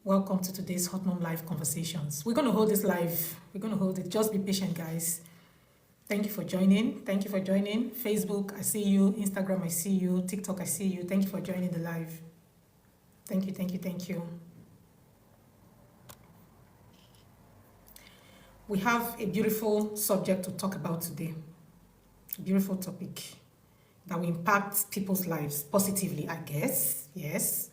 Welcome to today's Hot Mom Live Conversations. We're going to hold this live. We're going to hold it. Just be patient, guys. Thank you for joining. Thank you for joining. Facebook, I see you. Instagram, I see you. TikTok, I see you. Thank you for joining the live. Thank you, thank you, thank you. We have a beautiful subject to talk about today. A beautiful topic that will impact people's lives positively, I guess. Yes.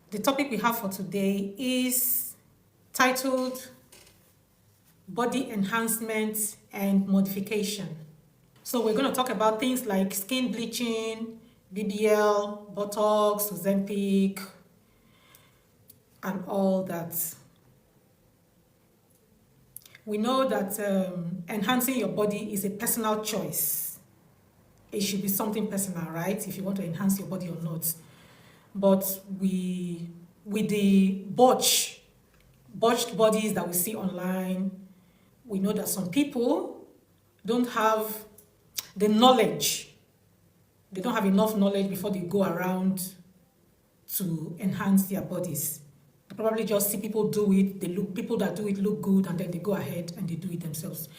The topic we have for today is titled Body Enhancement and Modification. So we're going to talk about things like skin bleaching, BBL, Botox, Ozempic, and all that. We know that enhancing your body is a personal choice. It should be something personal, right? If you want to enhance your body or not. But with the botched bodies that we see online, we know that some people don't have the knowledge. They don't have enough knowledge before they go around to enhance their bodies. They probably just see people do it. People that do it look good, and then they go ahead and they do it themselves.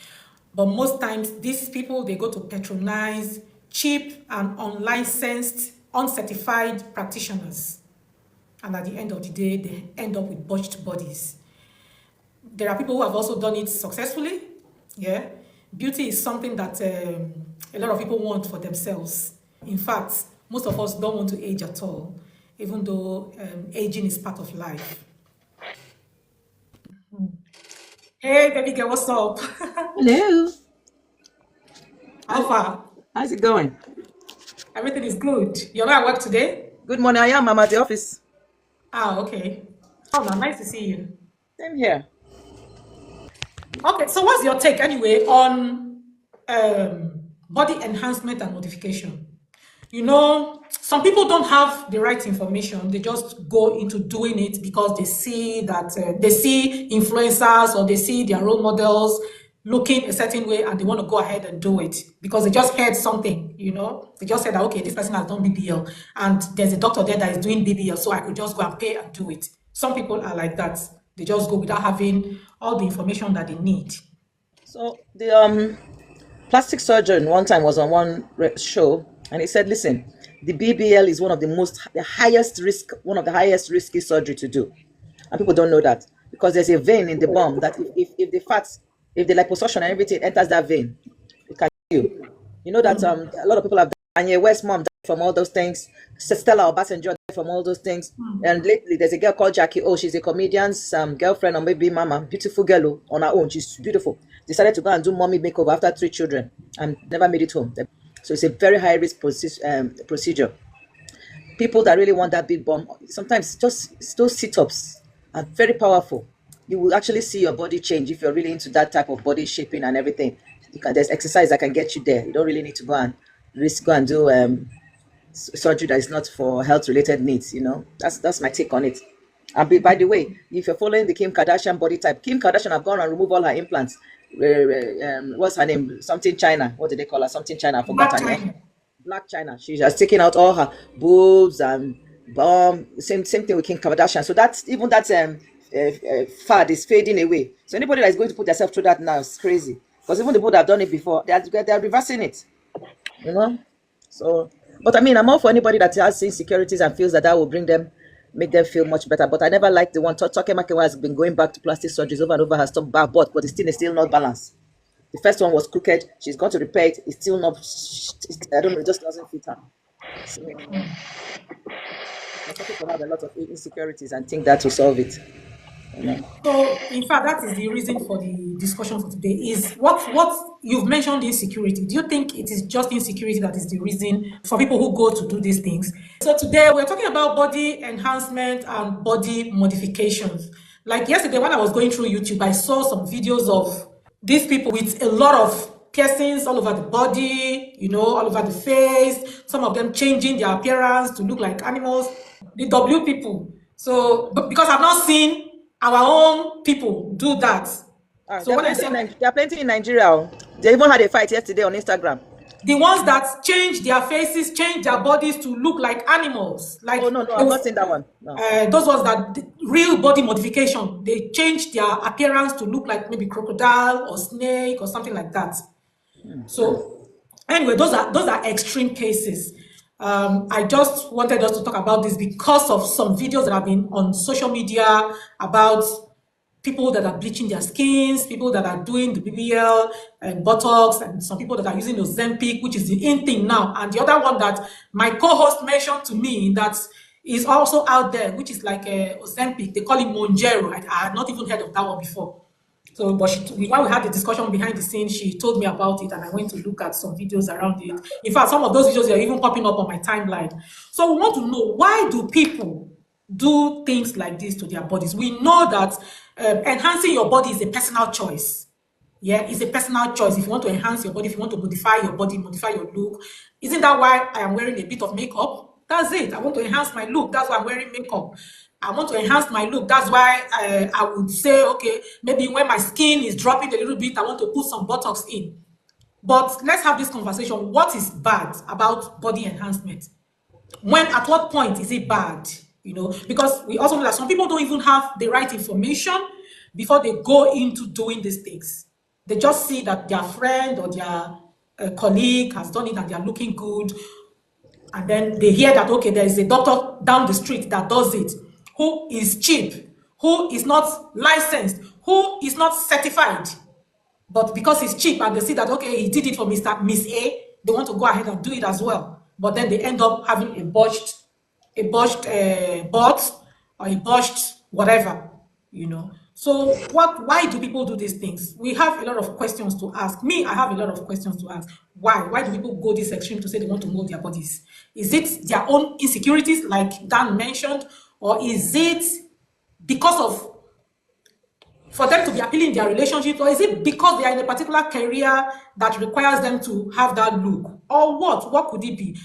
But most times, these people, they go to patronize cheap and unlicensed, uncertified practitioners. And at the end of the day, they end up with botched bodies. There are people who have also done it successfully. Yeah. Beauty is something that a lot of people want for themselves. In fact, most of us don't want to age at all, even though aging is part of life. Hey, baby girl, what's up? Hello. How far? How's it going? Everything is good. You're not at work today? Good morning. I am. I'm at the office. Ah, okay. Oh, no, nice to see you. Same here. Okay, so what's your take anyway on body enhancement and modification? You know, some people don't have the right information. They just go into doing it because they see that they see influencers or they see their role models looking a certain way and they want to go ahead and do it because they just heard something, you know. They just said that, okay, this person has done BBL and there's a doctor there that is doing BBL, so I could just go and pay and do it. Some people are like that. They just go without having all the information that they need. So the plastic surgeon one time was on one show, and he said, "Listen, the BBL is one of the highest risk, one of the highest risky surgery to do, and people don't know that because there's a vein in the bum that if the fats, if the liposuction and everything enters that vein, it can kill you. You know that a lot of people have died. Kanye West's mom died from all those things. Stella Obasanjo died from all those things. And lately, there's a girl called Jackie O. She's a comedian's girlfriend or maybe mama, beautiful girl on her own. She's beautiful. Decided to go and do mommy makeover after 3 children and never made it home. So it's a very high risk procedure. People that really want that big bum, sometimes just those sit-ups are very powerful. You will actually see your body change if you're really into that type of body shaping and everything. There's exercise that can get you there. You don't really need to go and do surgery that is not for health related needs. You know, that's my take on it. And by the way, if you're following the Kim Kardashian body type, Kim Kardashian have gone and removed all her implants. What's her name? Something China. What did they call her? Something China. I forgot her name. Black China. She has taken out all her boobs and bum. Same thing with Kim Kardashian. So that's even that fad is fading away. So anybody that is going to put themselves through that now is crazy. Because even the people that have done it before, they are reversing it. You know. So, but I mean, I'm all for anybody that has insecurities and feels that will make them feel much better. But I never liked the one Toke Makinwa has been going back to plastic surgeries over and over, has stopped bad butt, but it's still not balanced. The first one was crooked. She's gone to repair it. It's still not. I don't know. It just doesn't fit her. So, some people have a lot of insecurities and think that will solve it. You know? So, in fact, that is the reason for the discussion for today. Is what you've mentioned insecurity. Do you think it is just insecurity that is the reason for people who go to do these things? So today we're talking about body enhancement and body modifications. Like yesterday when I was going through YouTube, I saw some videos of these people with a lot of piercings all over the body, you know, all over the face. Some of them changing their appearance to look like animals. The W people. So, because I've not seen our own people do that. So when I say There are plenty in Nigeria. Oh. They even had a fight yesterday on Instagram. the ones that change their faces, change their bodies to look like animals, like Oh no, I've not seen that one. No. those ones that real body modification, they change their appearance to look like maybe crocodile or snake or something like that. So anyway, those are extreme cases. I just wanted us to talk about this because of some videos that have been on social media about people that are bleaching their skins, people that are doing the BBL and Botox, and some people that are using Ozempic, which is the in thing now. And the other one that my co-host mentioned to me that is also out there, which is like a Ozempic. They call it Monjero. I had not even heard of that one before. So, but while we had the discussion behind the scenes, she told me about it, and I went to look at some videos around it. In fact, some of those videos are even popping up on my timeline. So, we want to know, why do people do things like this to their bodies? We know that enhancing your body is a personal choice. Yeah, it's a personal choice. If you want to enhance your body, if you want to modify your body, modify your look, isn't that why I am wearing a bit of makeup? That's it. I want to enhance my look. That's why I'm wearing makeup. I want to enhance my look. That's why I would say, okay, maybe when my skin is dropping a little bit, I want to put some Botox in. But let's have this conversation. What is bad about body enhancement? At what point is it bad? Because we also know that some people don't even have the right information before they go into doing these things. They just see that their friend or their colleague has done it and they are looking good, and then they hear that, okay, there is a doctor down the street that does it, who is cheap, who is not licensed, who is not certified. But because it's cheap and they see that, okay, he did it for Miss A, they want to go ahead and do it as well. But then they end up having a botched butt or a botched whatever. So why do people do these things? We have a lot of questions to ask. Me, I have a lot of questions to ask. Why? Why do people go this extreme to say they want to mold their bodies? Is it their own insecurities, like Dan mentioned, or is it because of for them to be appealing their relationships, or is it because they are in a particular career that requires them to have that look, or what could it be?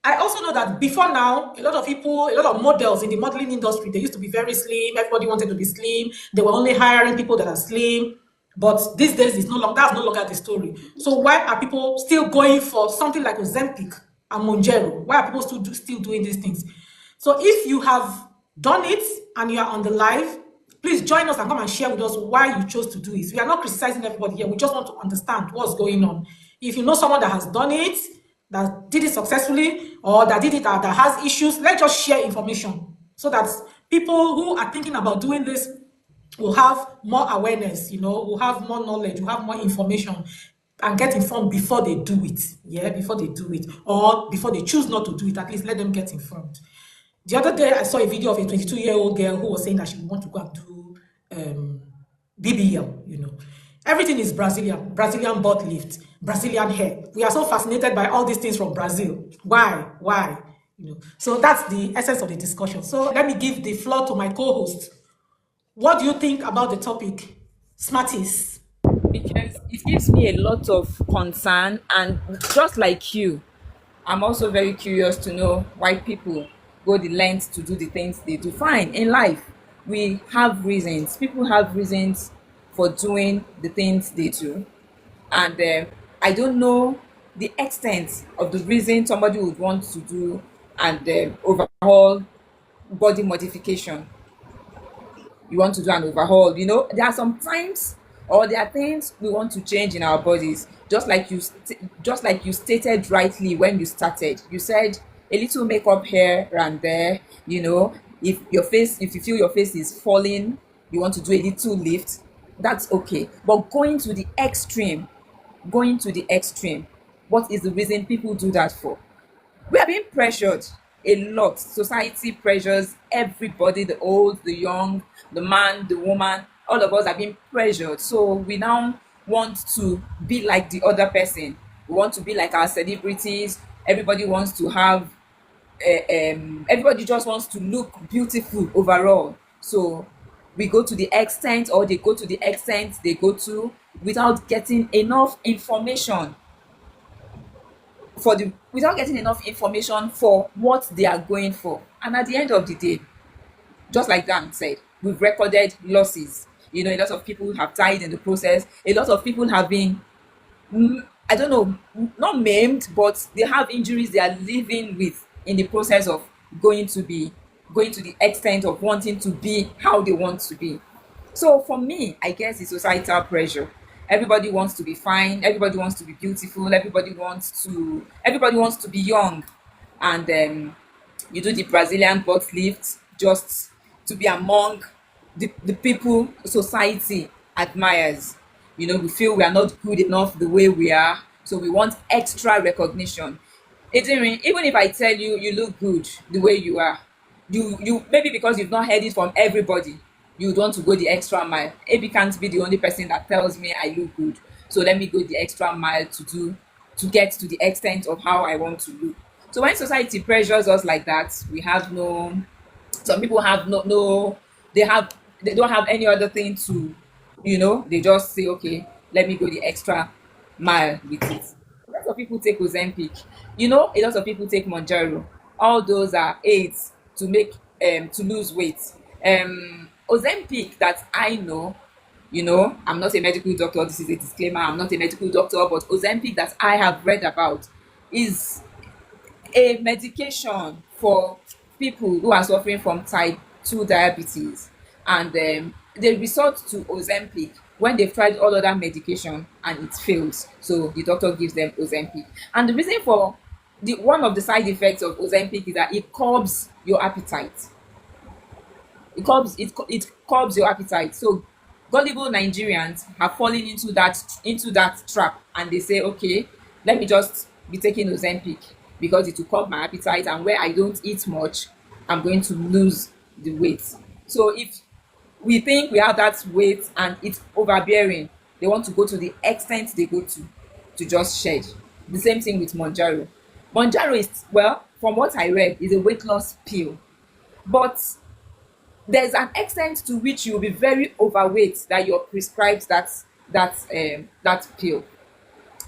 I also know that before now, a lot of models in the modeling industry, they used to be very slim. Everybody wanted to be slim. They were only hiring people that are slim. But these days, that's no longer the story. So why are people still going for something like Ozempic and Monjero? Why are people still doing these things? So if you have done it and you are on the live, please join us and come and share with us why you chose to do it. We are not criticizing everybody here. We just want to understand what's going on. If you know someone that has done it, that did it successfully, or that did it that has issues, let's just share information so that people who are thinking about doing this will have more awareness, will have more knowledge, will have more information, and get informed before they do it. Yeah, before they do it, or before they choose not to do it. At least let them get informed. The other day, I saw a video of a 22-year-old girl who was saying that she would want to go and do BBL. Everything is Brazilian butt lift, Brazilian hair. We are so fascinated by all these things from Brazil. Why? So that's the essence of the discussion. So let me give the floor to my co-host. What do you think about the topic, Smarties? Because it gives me a lot of concern, and just like you, I'm also very curious to know why people go the lengths to do the things they do. Fine, in life we have reasons. People have reasons for doing the things they do, and I don't know the extent of the reason somebody would want to do and overhaul body modification. You want to do an overhaul. There are some times, or there are things we want to change in our bodies, just like you stated rightly when you started. You said a little makeup here and there. If you feel your face is falling, you want to do a little lift, that's okay. But going to the extreme, what is the reason people do that for? We are being pressured a lot. Society pressures everybody, the old, the young, the man, the woman. All of us are being pressured. So we now want to be like the other person. We want to be like our celebrities. Everybody wants to have, everybody just wants to look beautiful overall. So we go to the extent, or they go to the extent they go to, without getting enough information for what they are going for. And at the end of the day, just like Dan said, we've recorded losses. You know, a lot of people have died in the process. A lot of people have been, I don't know, not maimed, but they have injuries they are living with in the process of going to be going to the extent of wanting to be how they want to be. So for me, I guess it's societal pressure. Everybody wants to be fine. Everybody wants to be beautiful. Everybody wants to be young, and you do the Brazilian butt lift just to be among the people society admires. You know, we feel we are not good enough the way we are, so we want extra recognition. Even if I tell you you look good the way you are, you maybe because you've not heard it from everybody, you would want to go the extra mile. Maybe can't be the only person that tells me I look good, so let me go the extra mile to get to the extent of how I want to look. So when society pressures us like that, we have no some people have no they don't have any other thing to, they just say, okay, let me go the extra mile with it. A lot of people take Ozempic. A lot of people take Monjaro. All those are aids to make to lose weight. Ozempic that I know, I'm not a medical doctor. This is a disclaimer. I'm not a medical doctor, but Ozempic that I have read about is a medication for people who are suffering from type 2 diabetes, and they resort to Ozempic when they've tried all other medication and it fails, so the doctor gives them Ozempic. And the reason for the one of the side effects of Ozempic is that it curbs your appetite. It curbs your appetite. So gullible Nigerians have fallen into that trap, and they say, okay, let me just be taking Ozempic because it will curb my appetite, and where I don't eat much, I'm going to lose the weight. So if we think we have that weight and it's overbearing, they want to go to the extent they go to just shed. The same thing with Monjaro. Monjaro is, well, from what I read, is a weight loss pill, but there's an extent to which you'll be very overweight that you're prescribed that pill.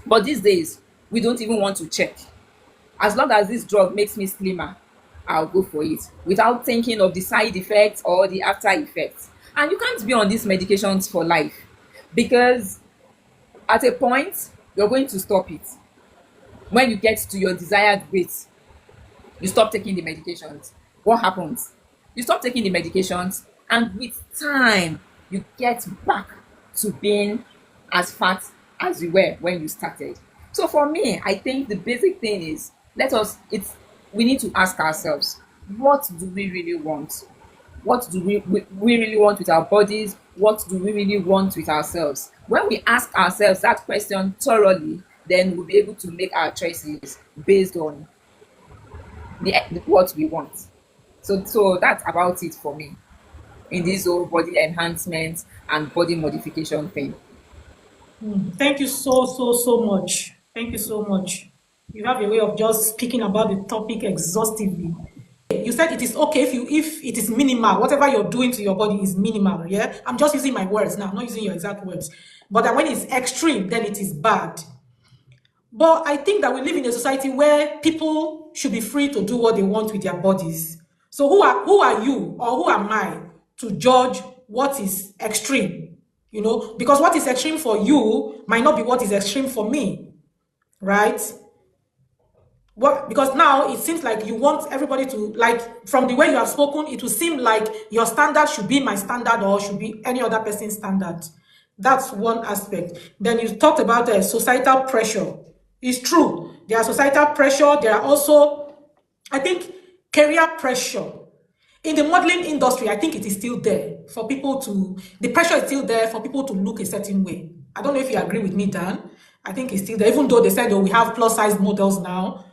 But these days, we don't even want to check. As long as this drug makes me slimmer, I'll go for it without thinking of the side effects or the after effects. And you can't be on these medications for life, because at a point you're going to stop it. When you get to your desired weight, you stop taking the medications. What happens? You stop taking the medications, and with time you get back to being as fat as you were when you started. So for me, I think the basic thing is, we need to ask ourselves, what do we really want? What do we really want with our bodies? What do we really want with ourselves? When we ask ourselves that question thoroughly, then we'll be able to make our choices based on what we want. So that's about it for me in this whole body enhancement and body modification thing. Thank you so much. Thank you so much. You have a way of just speaking about the topic exhaustively. You said it is okay if it is minimal, whatever you're doing to your body is minimal. Yeah, I'm just using my words now, I'm not using your exact words. But that when it's extreme, then it is bad. But I think that we live in a society where people should be free to do what they want with their bodies. So who are you, or who am I to judge what is extreme? Because what is extreme for you might not be what is extreme for me, right? Because now it seems like you want everybody to, like, from the way you have spoken, it will seem like your standard should be my standard or should be any other person's standard. That's one aspect. Then you talked about societal pressure. It's true. There are societal pressure. There are also, I think, career pressure. In the modeling industry, I think it is still there for people to, the pressure is still there for people to look a certain way. I don't know if you agree with me, Dan. I think it's still there, even though they said, oh, we have plus size models now.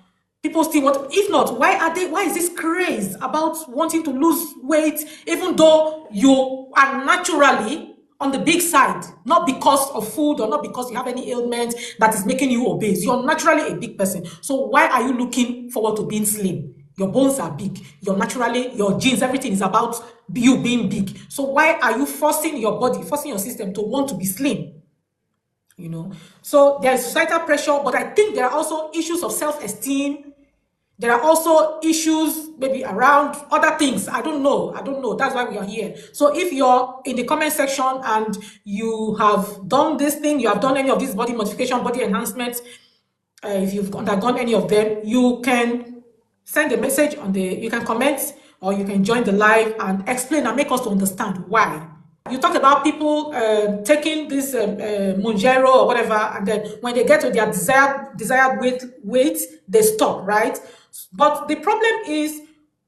People still want, if not, why is this craze about wanting to lose weight, even though you are naturally on the big side, not because of food or not because you have any ailment that is making you obese. You're naturally a big person. So why are you looking forward to being slim? Your bones are big. Your genes, everything is about you being big. So why are you forcing your body, forcing your system to want to be slim? So there's societal pressure, but I think there are also issues of self-esteem. There are also issues maybe around other things. I don't know. I don't know. That's why we are here. So if you're in the comment section and you have done this thing, you have done any of these body modification, body enhancements, if you've undergone any of them, you can send a message on the, you can comment or you can join the live and explain and make us to understand why. You talked about people taking this Monjero or whatever, and then when they get to their desired weight, they stop, right? But the problem is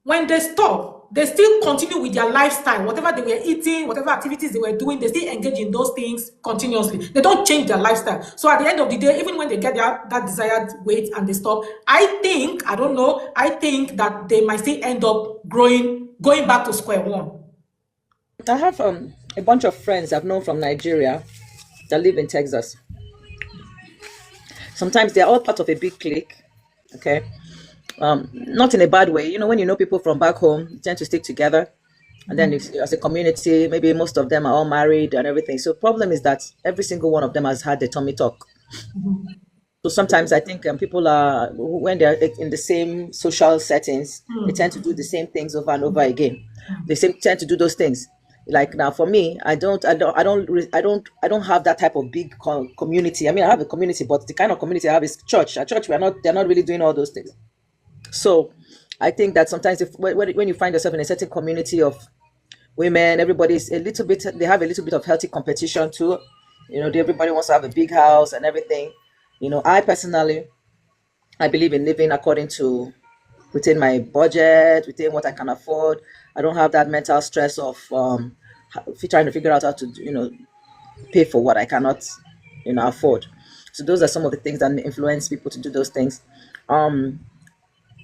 when they stop, they still continue with their lifestyle, whatever they were eating, whatever activities they were doing, they still engage in those things continuously. They don't change their lifestyle. So at the end of the day, even when they get that desired weight and they stop, I think, I don't know, I think that they might still end up going back to square one. I have a bunch of friends I've known from Nigeria that live in Texas. Sometimes they're all part of a big clique, okay? Not in a bad way. You know, when you know people from back home, you tend to stick together. And then as a community, maybe most of them are all married and everything. So the problem is that every single one of them has had the tummy talk. So sometimes I think people are, when they're in the same social settings, they tend to do the same things over and over again. They tend to do those things. Like now, for me, I don't have that type of big community. I mean, I have a community, but the kind of community I have is church. At church, they're not really doing all those things. So I think that sometimes when you find yourself in a certain community of women, everybody's a little bit, they have a little bit of healthy competition too. You know, everybody wants to have a big house and everything. You know, I personally, I believe in living according to within my budget, within what I can afford. I don't have that mental stress of trying to figure out how to, pay for what I cannot, afford. So those are some of the things that influence people to do those things.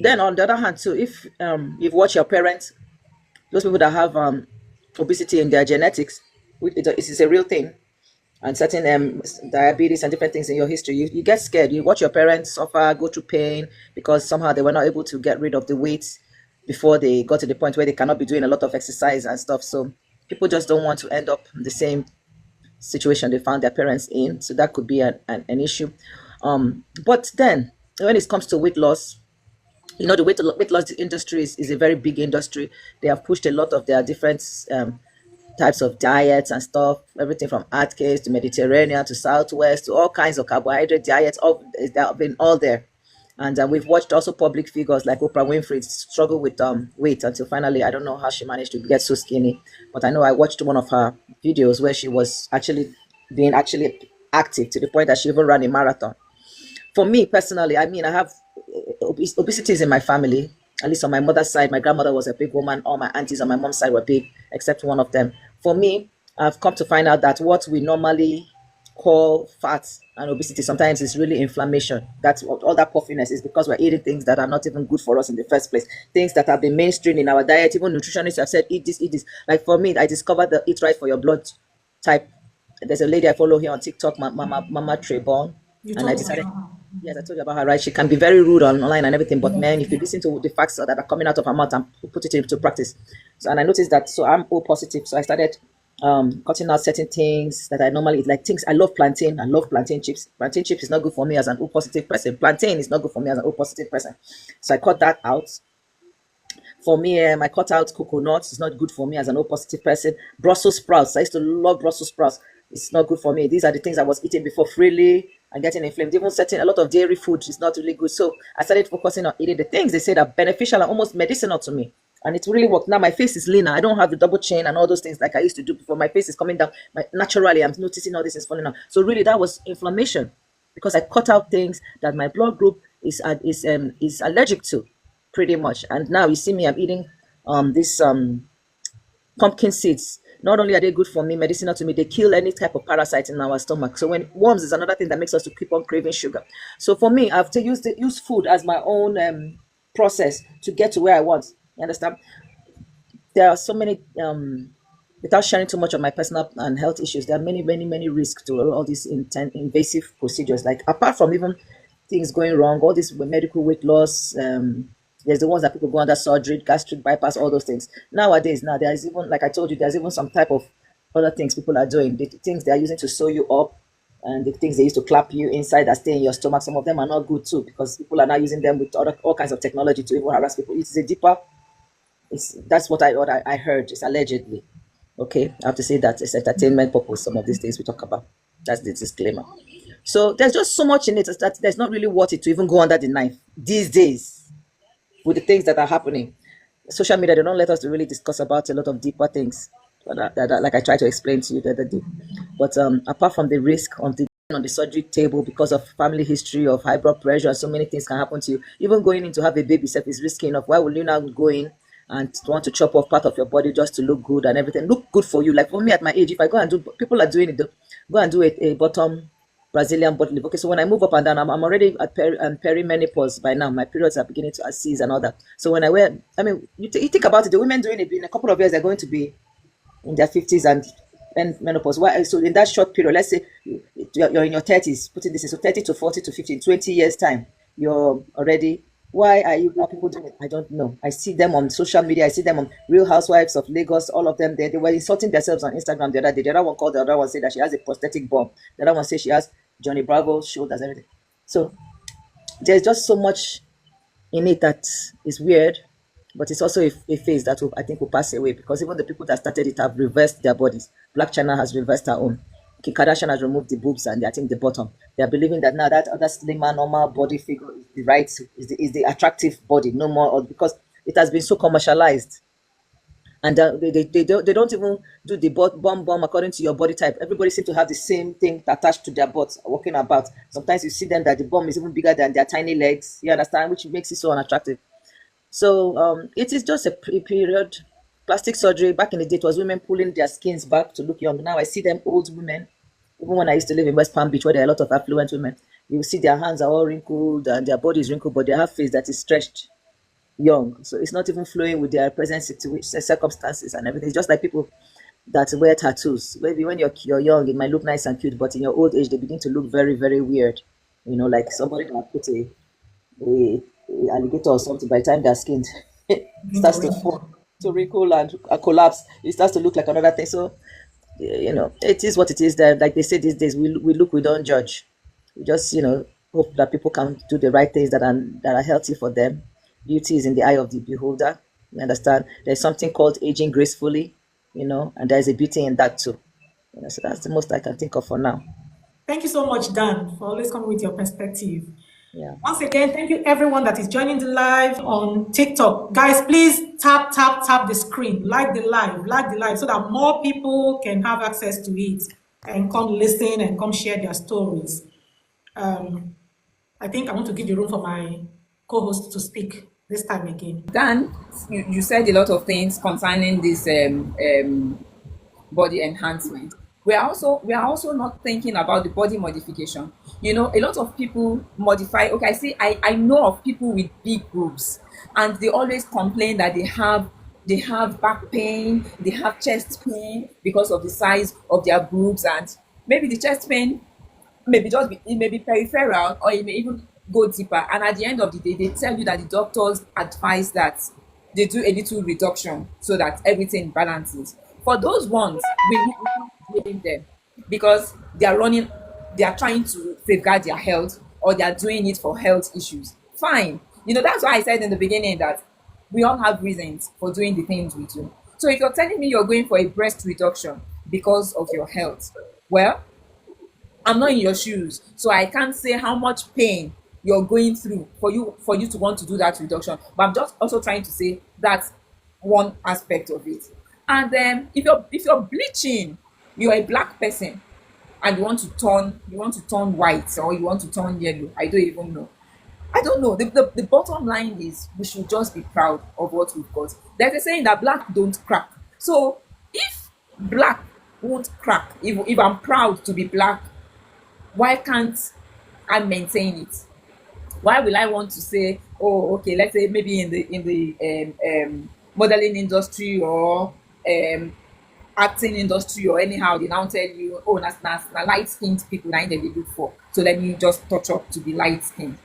Then on the other hand, too, if you've watched your parents, those people that have obesity in their genetics, it is a real thing, and certain diabetes and different things in your history, you get scared. You watch your parents suffer, go through pain because somehow they were not able to get rid of the weight before they got to the point where they cannot be doing a lot of exercise and stuff. So people just don't want to end up in the same situation they found their parents in. So that could be an issue. But then when it comes to weight loss, the weight loss industry is a very big industry. They have pushed a lot of their different types of diets and stuff, everything from Atkins to Mediterranean to Southwest to all kinds of carbohydrate diets. They have been all there. And we've watched also public figures like Oprah Winfrey struggle with weight until finally, I don't know how she managed to get so skinny, but I know I watched one of her videos where she was actually being active to the point that she even ran a marathon. For me personally, I mean, I have obesity is in my family, at least on my mother's side. My grandmother was a big woman. All my aunties on my mom's side were big, except one of them. For me, I've come to find out that what we normally call fat and obesity sometimes is really inflammation. That's what all that puffiness is, because we're eating things that are not even good for us in the first place. Things that have been mainstream in our diet. Even nutritionists have said, eat this, eat this. Like for me, I discovered the Eat Right for Your Blood type. There's a lady I follow here on TikTok, Mama Trebon. And I decided, yes, I told you about her, right? She can be very rude online and everything, but man, if you listen to the facts that are coming out of her mouth and put it into practice. So, and I noticed that, so I'm O positive. So I started cutting out certain things that I normally eat, like things. I love plantain. I love plantain chips. Plantain chips is not good for me as an O positive person. Plantain is not good for me as an O positive person. So I cut that out. For me, I cut out coconuts. It's not good for me as an O positive person. Brussels sprouts. I used to love Brussels sprouts. It's not good for me. These are the things I was eating before freely and getting inflamed. Even a lot of dairy food is not really good. So I started focusing on eating the things they said are beneficial and almost medicinal to me. And it really worked. Now my face is leaner. I don't have the double chin and all those things like I used to do before. My face is coming down. Naturally, I'm noticing all this is falling out. So really, that was inflammation, because I cut out things that my blood group is allergic to, pretty much. And now you see me, I'm eating this pumpkin seeds. Not only are they good for me, medicinal to me, they kill any type of parasite in our stomach. So when worms is another thing that makes us to keep on craving sugar. So for me, I have to use food as my own process to get to where I want. You understand? There are so many, without sharing too much of my personal and health issues, there are many, many, many risks to all these invasive procedures. Like apart from even things going wrong, all this medical weight loss, there's the ones that people go under surgery, gastric bypass, all those things. Nowadays, there is even, like I told you, there's even some type of other things people are doing. The things they are using to sew you up, And the things they used to clap you inside that stay in your stomach, some of them are not good too, because people are now using them with all kinds of technology to even harass people. It's a deeper. That's what I heard. It's allegedly. Okay, I have to say that it's entertainment purpose. Some of these things we talk about. That's the disclaimer. So there's just so much in it that there's not really worth it to even go under the knife these days with the things that are happening. Social media, they don't let us to really discuss about a lot of deeper things, like I tried to explain to you the other day. But apart from the risk of the on the surgery table because of family history of high blood pressure, so many things can happen to you. Even going in to have a baby self is risky enough. Why will you now go in and want to chop off part of your body just to look good and everything? Look good for you. Like for me at my age, if I go and do, people are doing it, go and do a bottom Brazilian butt lift. Okay, so when I move up and down, I'm already at perimenopause by now. My periods are beginning to cease and all that. So when I wear, I mean, you think about it, the women doing it in a couple of years, they're going to be in their 50s and menopause. Why? So in that short period, let's say you're in your 30s, putting this in, so 30 to 40 to 15, 20 years time, you're already. Why are you people doing it? I don't know. I see them on social media. I see them on Real Housewives of Lagos. All of them, they were insulting themselves on Instagram the other day. The other one called the other one, said that she has a prosthetic bump. The other one says she has Johnny Bravo's shoulders, everything. So there's just so much in it that is weird, but it's also a phase that I think will pass away, because even the people that started it have reversed their bodies. Black China has reversed her own. Kim Kardashian has removed the boobs and I think the bottom. They are believing that now that other slimmer, normal body figure is the right, is the attractive body, no more, because it has been so commercialized. And they don't even do the bomb according to your body type. Everybody seems to have the same thing attached to their butts walking about. Sometimes you see them that the bomb is even bigger than their tiny legs. You understand, which makes it so unattractive. So it is just a period. Plastic surgery back in the day, it was women pulling their skins back to look young. Now I see them old women. Even when I used to live in West Palm Beach, where there are a lot of affluent women, you will see their hands are all wrinkled and their body is wrinkled, but they have face that is stretched young. So it's not even flowing with their present circumstances and everything. It's just like people that wear tattoos. Maybe when you're young, it might look nice and cute, but in your old age, they begin to look very, very weird. You know, like somebody that put a alligator or something. By the time their skin starts to fall, to wrinkle and collapse, it starts to look like another thing. So it is what it is. That, like they say these days, we look, we don't judge. We just hope that people can do the right things that are healthy for them. Beauty is in the eye of the beholder. You understand? There's something called aging gracefully, and there's a beauty in that too. So that's the most I can think of for now. Thank you so much, Dan, for always coming with your perspective. Yeah. Once again, thank you everyone that is joining the live on TikTok. Guys, please tap the screen, like the live, so that more people can have access to it and come listen and come share their stories. I think I want to give the room for my co-host to speak this time again. Dan, you said a lot of things concerning this body enhancement. We are also not thinking about the body modification. A lot of people modify. Okay, I know of people with big boobs, and they always complain that they have back pain, they have chest pain because of the size of their boobs, and maybe the chest pain it may be peripheral, or it may even go deeper. And at the end of the day, they tell you that the doctors advise that they do a little reduction so that everything balances. For those ones, we can't blame them, because they are trying to safeguard their health, or they are doing it for health issues. Fine. That's why I said in the beginning that we all have reasons for doing the things we do. So if you're telling me you're going for a breast reduction because of your health, well, I'm not in your shoes, so I can't say how much pain you're going through for you to want to do that reduction. But I'm just also trying to say that's one aspect of it. And if you're bleaching, you're a black person, and you want to turn white, or you want to turn yellow. I don't even know. I don't know. The bottom line is we should just be proud of what we've got. There's a saying that black don't crack. So if black won't crack, if I'm proud to be black, why can't I maintain it? Why will I want to say, oh, okay, let's say maybe in the modeling industry or acting industry or anyhow, they now tell you, oh, that's light skinned people that they look for. So let me just touch up to be light skinned.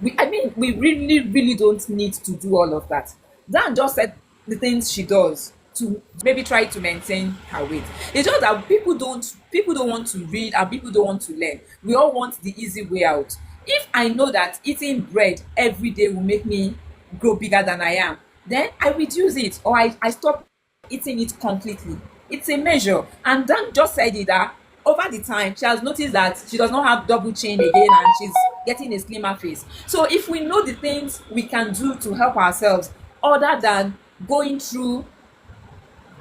We really, really don't need to do all of that. Dan just said the things she does. to maybe try to maintain her weight. It's just that people don't want to read and people don't want to learn. We all want the easy way out. If I know that eating bread every day will make me grow bigger than I am, then I reduce it, or I stop eating it completely. It's a measure. And Dan just said it, that over the time she has noticed that she does not have double chin again and she's getting a slimmer face. So if we know the things we can do to help ourselves other than going to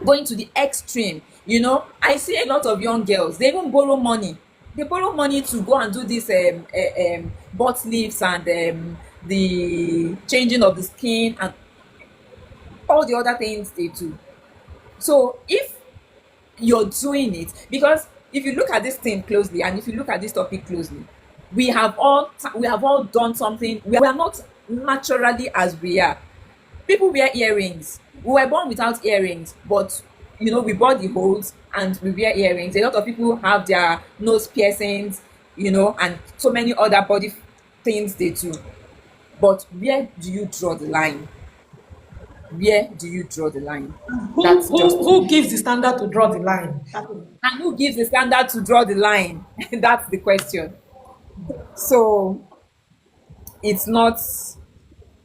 the extreme, I see a lot of young girls, they even borrow money. They borrow money to go and do this butt lifts and the changing of the skin and all the other things they do. So if you're doing it, because if you look at this thing closely and if you look at this topic closely, we have all done something. We are not naturally as we are. People wear earrings. We were born without earrings, but we bought the holes and we wear earrings. A lot of people have their nose piercings, and so many other body things they do. But where do you draw the line? Where do you draw the line? Who gives the standard to draw the line? And who gives the standard to draw the line? That's the question. So it's not,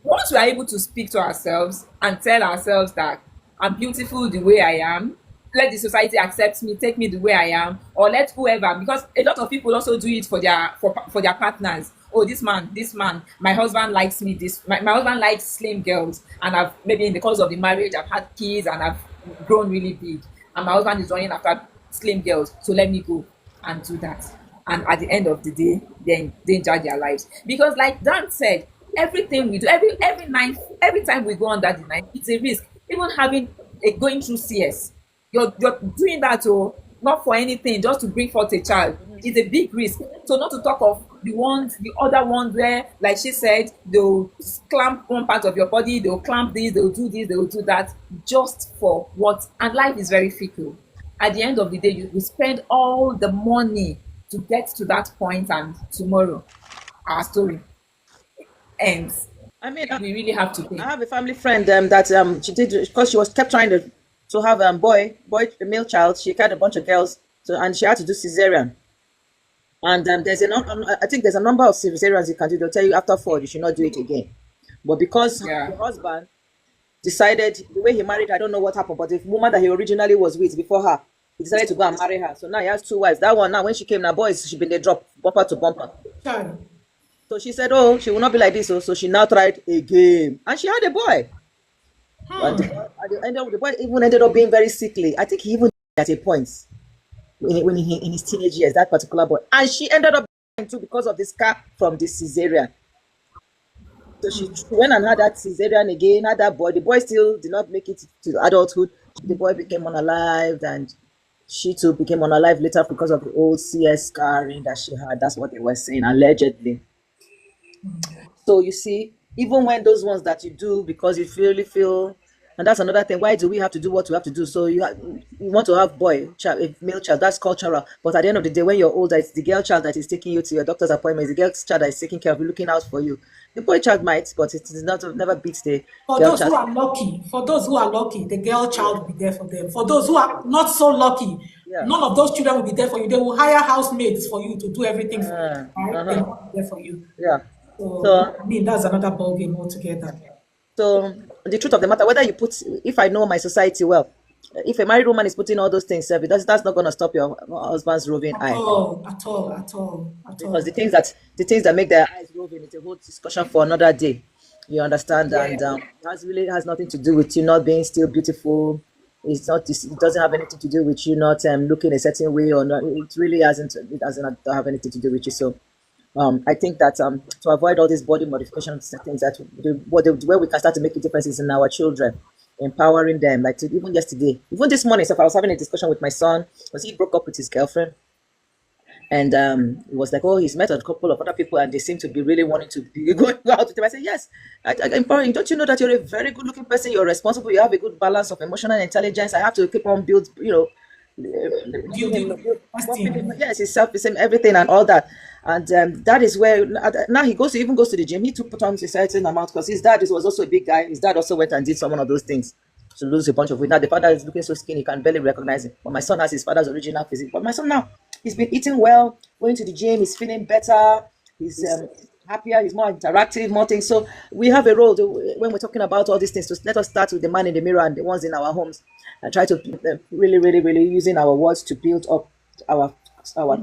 once we are able to speak to ourselves and tell ourselves that I'm beautiful the way I am, let the society accept me, take me the way I am, or let whoever, because a lot of people also do it for their partners. Oh, this man, my husband likes me, my husband likes slim girls, and I've maybe in the course of the marriage I've had kids and I've grown really big, and my husband is running after slim girls, so let me go and do that. And at the end of the day, they endanger their lives. Because like Dan said, everything we do, every night, every time we go under the knife, it's a risk. Even going through CS, you're doing that not for anything, just to bring forth a child. It's a big risk. So not to talk of the other ones where, like she said, they'll clamp one part of your body, they'll clamp this, they'll do this, they'll do that, just for what? And life is very fickle. At the end of the day, you spend all the money to get to that point, and tomorrow our story ends. I mean, We really have to think. I have a family friend that she did, because she was kept trying to have a male child. She had a bunch of girls, and she had to do cesarean. And I think there's a number of cesareans you can do. They'll tell you after 4 you should not do it again. But because her husband decided, the way he married her, I don't know what happened, but the woman that he originally was with before her, he decided to go and marry her. So now he has 2 wives. That one now, when she came, now boys, she been they drop bumper to bumper. Sorry. So she said, oh, she will not be like this. So she now tried again, and she had a boy. But at the end of the boy even ended up being very sickly. I think he even at a point when he in his teenage years, that particular boy, and she ended up dying too because of the scar from the cesarean. So she went and had that cesarean again, had that boy. The boy still did not make it to adulthood. The boy became unalived, and she too became unalive later because of the old CS scarring that she had. That's what they were saying, allegedly. So you see, even when those ones that you do because you really feel, and that's another thing, why do we have to do what we have to do? So you want to have a male child, that's cultural. But at the end of the day, when you're older, it's the girl child that is taking you to your doctor's appointment. It's the girl child that is taking care of you, looking out for you. The boy child might, but it is never beats the girl child. For those who are lucky, the girl child will be there for them. For those who are not so lucky, none of those children will be there for you. They will hire housemaids for you to do everything for you. Right? They will be there for you. Yeah. So I mean, that's another ballgame altogether. So the truth of the matter, if I know my society well, if a married woman is putting all those things, that's not going to stop your husband's roving eye. At all. Because the things that make their eyes roving, it's a whole discussion for another day. You understand? Yeah. And it really has nothing to do with you not being still beautiful. It doesn't have anything to do with you not looking a certain way or not. It really doesn't have anything to do with you. So I think that to avoid all these body modification things, where we can start to make a difference is in our children, empowering them. Like even yesterday, even this morning, so I was having a discussion with my son because he broke up with his girlfriend, and it was like, oh, he's met a couple of other people and they seem to be really wanting to go out with him. I said, yes, empowering. Don't you know that you're a very good looking person? You're responsible. You have a good balance of emotional intelligence. I have to keep on build. Yes, his self-esteem, everything and all that. And that is where now he goes to the gym. He took put on a certain amount because his dad was also a big guy. His dad also went and did some one of those things. to lose a bunch of weight. Now the father is looking so skinny, you can barely recognize him. But my son has his father's original physique. But my son now, he's been eating well, going to the gym, he's feeling better, he's happier, he's more interactive, more things. So we have a role when we're talking about all these things. So let us start with the man in the mirror and the ones in our homes, and try to really, really, really using our words to build up our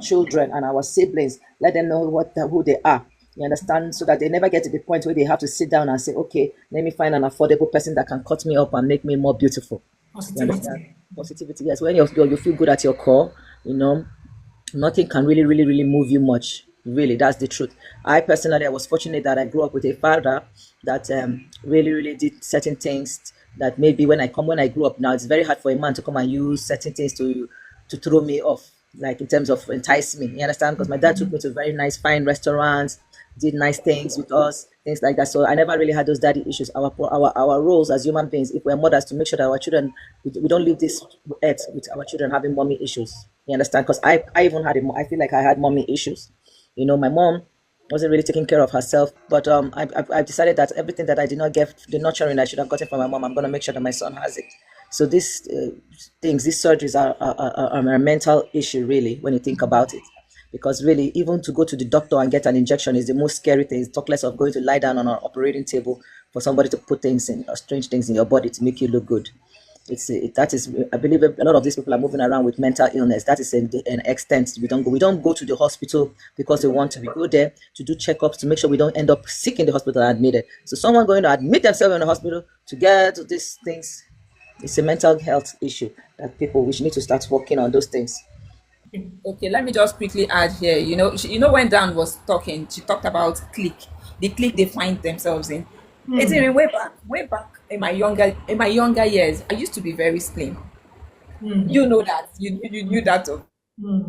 children and our siblings. Let them know who they are. You understand? So that they never get to the point where they have to sit down and say, okay, let me find an affordable person that can cut me up and make me more beautiful. You understand? Positivity, yes. When you feel good at your core, nothing can really, really, really move you much. Really, that's the truth. I personally, I was fortunate that I grew up with a father that really, really did certain things that maybe when I grew up now, it's very hard for a man to come and use certain things to throw me off, like in terms of entice me. You understand? Because my dad took me to very nice, fine restaurants, did nice things with us, things like that. So I never really had those daddy issues. Our roles as human beings, if we're mothers, to make sure that our children, we don't leave this earth with our children having mommy issues. You understand? Because I even had I feel like I had mommy issues. My mom wasn't really taking care of herself, but I've decided that everything that I did not get, the nurturing I should have gotten from my mom, I'm going to make sure that my son has it. So these surgeries are a mental issue, really, when you think about it. Because really, even to go to the doctor and get an injection is the most scary thing. Talk less of going to lie down on an operating table for somebody to put things in, or strange things in your body to make you look good. I believe a lot of these people are moving around with mental illness. That is an extent. We don't go to the hospital because we want to. We go there to do checkups to make sure we don't end up sick in the hospital and admitted. So someone going to admit themselves in the hospital to get these things, it's a mental health issue that we should need to start working on those things. Okay, let me just quickly add here. When Dan was talking, she talked about the clique they find themselves in. It's even way back in my younger years, I used to be very slim. You know that. You knew that of me.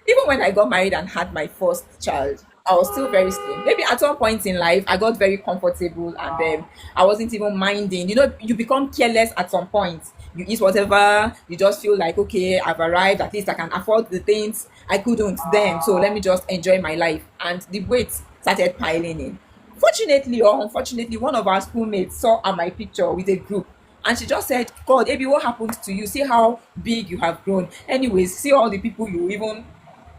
Even when I got married and had my first child, I was still very slim. Maybe at some point in life, I got very comfortable and I wasn't even minding. You become careless at some point. You eat whatever, you just feel like, okay, I've arrived, at least I can afford the things I couldn't then. So let me just enjoy my life. And the weight started piling in. Fortunately or unfortunately, one of our schoolmates saw my picture with a group. And she just said, God, Abby, what happened to you? See how big you have grown. Anyways, see all the people you even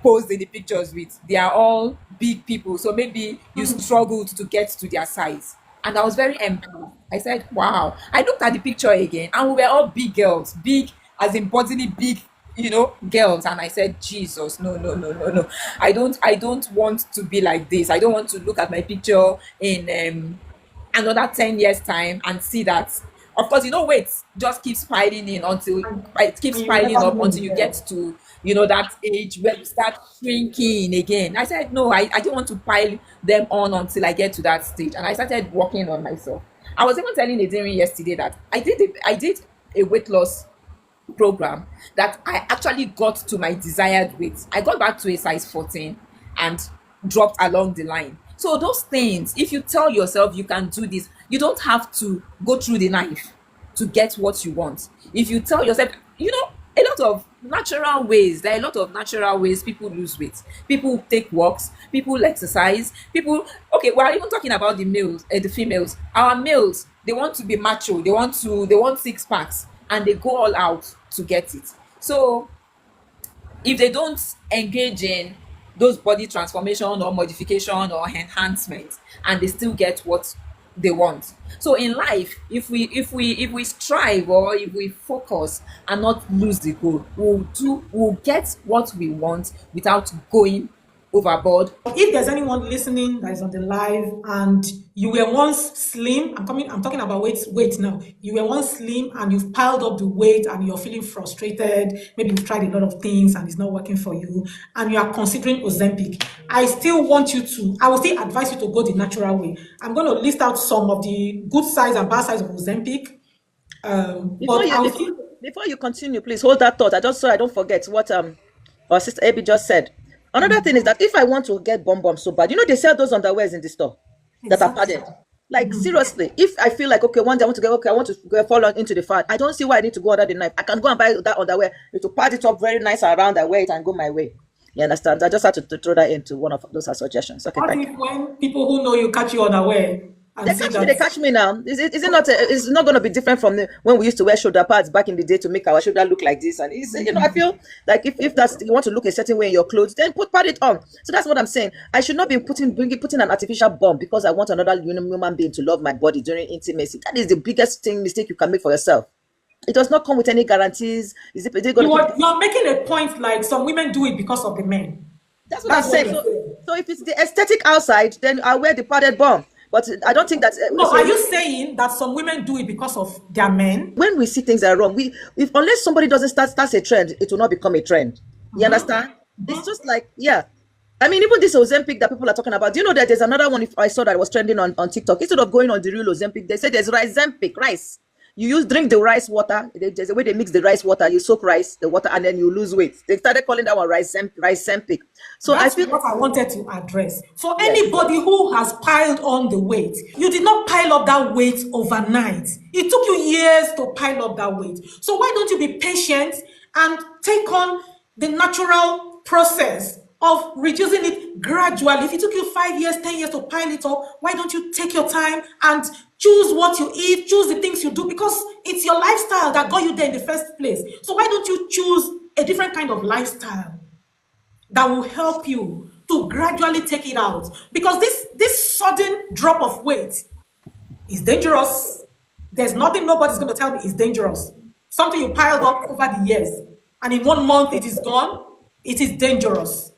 posed in the pictures with. They are all big people. So maybe you struggled to get to their size. And I was very embarrassed. I said, wow. I looked at the picture again and we were all big girls. Big, as in bodily big, girls. And I said, Jesus, no. I don't want to be like this. I don't want to look at my picture in another 10 years time and see that. Of course, weight just keeps piling in until it keeps piling up until you get to, that age where you start shrinking again. I said, no, I don't want to pile them on until I get to that stage. And I started working on myself. I was even telling Adrian yesterday that I did a weight loss program that I actually got to my desired weight. I got back to a size 14 and dropped along the line. So those things, if you tell yourself you can do this, you don't have to go through the knife to get what you want. If you tell yourself, a lot of natural ways, there are a lot of natural ways people lose weight. People take walks, people exercise, okay, we're even talking about the females. Our males, they want to be macho, they want 6 packs, and they go all out to get it. So if they don't engage in those body transformation or modification or enhancement, and they still get what they want. So in life, if we strive or if we focus and not lose the goal, we'll get what we want without going overboard. If there's anyone listening that is on the live and you were once slim, I'm talking about weight now. You were once slim and you've piled up the weight and you're feeling frustrated. Maybe you've tried a lot of things and it's not working for you, and you are considering Ozempic. I will still advise you to go the natural way. I'm going to list out some of the good sides and bad sides of Ozempic. Before you continue, please hold that thought. So I don't forget what our sister Abby just said. Another thing is that if I want to get bum so bad, they sell those underwears in the store that are padded. Like seriously, if I feel like one day I want to go fall into the fat, I don't see why I need to go under the knife. I can go and buy that underwear to pad it up very nice around. I wear it and go my way. You understand? I just had to throw that into one of those suggestions. Okay, what if when people who know you catch you unaware and They say catch me, they that. catch me now. Is it not? It's not going to be different from when we used to wear shoulder pads back in the day to make our shoulder look like this. And it's, I feel like if that's you want to look a certain way in your clothes, then pad it on. So that's what I'm saying. I should not be putting an artificial bump because I want another human being to love my body during intimacy. That is the biggest mistake you can make for yourself. It does not come with any guarantees. Is it going to keep? You're making a point like some women do it because of the men. That's what I'm saying. So if it's the aesthetic outside, then I wear the padded bump. But I don't think that's. No, are you saying that some women do it because of their men? When we see things that are wrong, if unless somebody doesn't start a trend, it will not become a trend. You understand? It's just like, yeah. I mean, even this Ozempic that people are talking about. Do you know that there's another one? If I saw that was trending on TikTok, instead of going on the real Ozempic, they said there's rice. You drink the rice water. There's a way they mix the rice water. You soak the water, and then you lose weight. They started calling that one rice-empic. So That's I feel what I wanted to address. For anybody who has piled on the weight, you did not pile up that weight overnight. It took you years to pile up that weight. So why don't you be patient and take on the natural process of reducing it gradually? If it took you 5 years, 10 years to pile it up, why don't you take your time and choose what you eat, choose the things you do, because it's your lifestyle that got you there in the first place. So why don't you choose a different kind of lifestyle that will help you to gradually take it out? Because this sudden drop of weight is dangerous. There's nothing nobody's going to tell me is dangerous. Something you piled up over the years, and in 1 month it is gone. It is dangerous.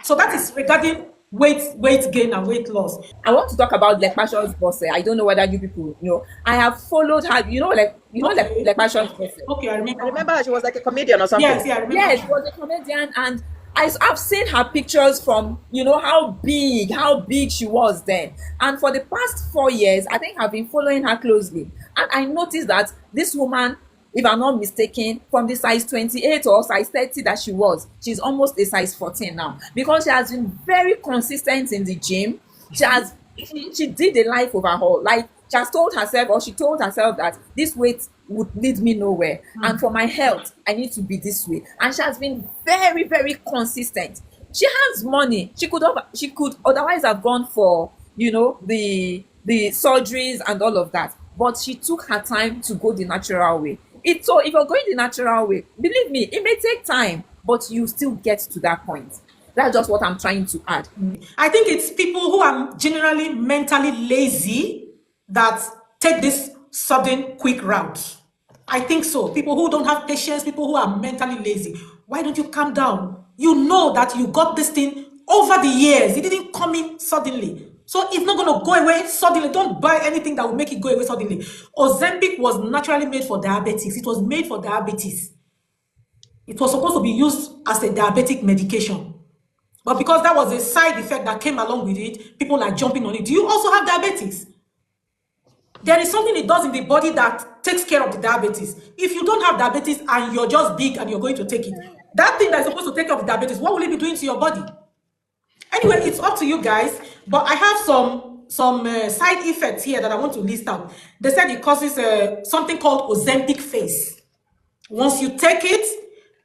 So that is regarding weight gain and weight loss. I want to talk about Lekpasho's boss. I don't know whether you people know. I have followed her. Lekpasho's boss. Okay, I remember. I remember she was like a comedian or something. Yes, yeah, I remember. Yes, she was a comedian, and I've seen her pictures from how big she was then. And for the past 4 years, I think I've been following her closely, and I noticed that this woman, if I'm not mistaken, from the size 28 or size 30 that she's almost a size 14 now, because she has been very consistent in the gym. She did a life overhaul. Like, she told herself that this weight would lead me nowhere, and for my health I need to be this way. And she has been very, very consistent. She has money. She could otherwise have gone for the surgeries and all of that, but she took her time to go the natural way. So if you're going the natural way, believe me, it may take time, but you still get to that point. That's just what I'm trying to add. I think it's people who are generally mentally lazy that take this sudden quick route. I think so. People who don't have patience, people who are mentally lazy. Why don't you calm down? You know that you got this thing over the years. It didn't come in suddenly. So it's not going to go away suddenly. Don't buy anything that will make it go away suddenly. Ozempic was naturally made for diabetics. It was made for diabetes. It was supposed to be used as a diabetic medication. But because that was a side effect that came along with it, people are jumping on it. Do you also have diabetes? There is something it does in the body that takes care of the diabetes. If you don't have diabetes and you're just big and you're going to take it, that thing that is supposed to take care of the diabetes, what will it be doing to your body? Anyway, it's up to you guys, but I have some side effects here that I want to list out. They said it causes something called Ozempic face. Once you take it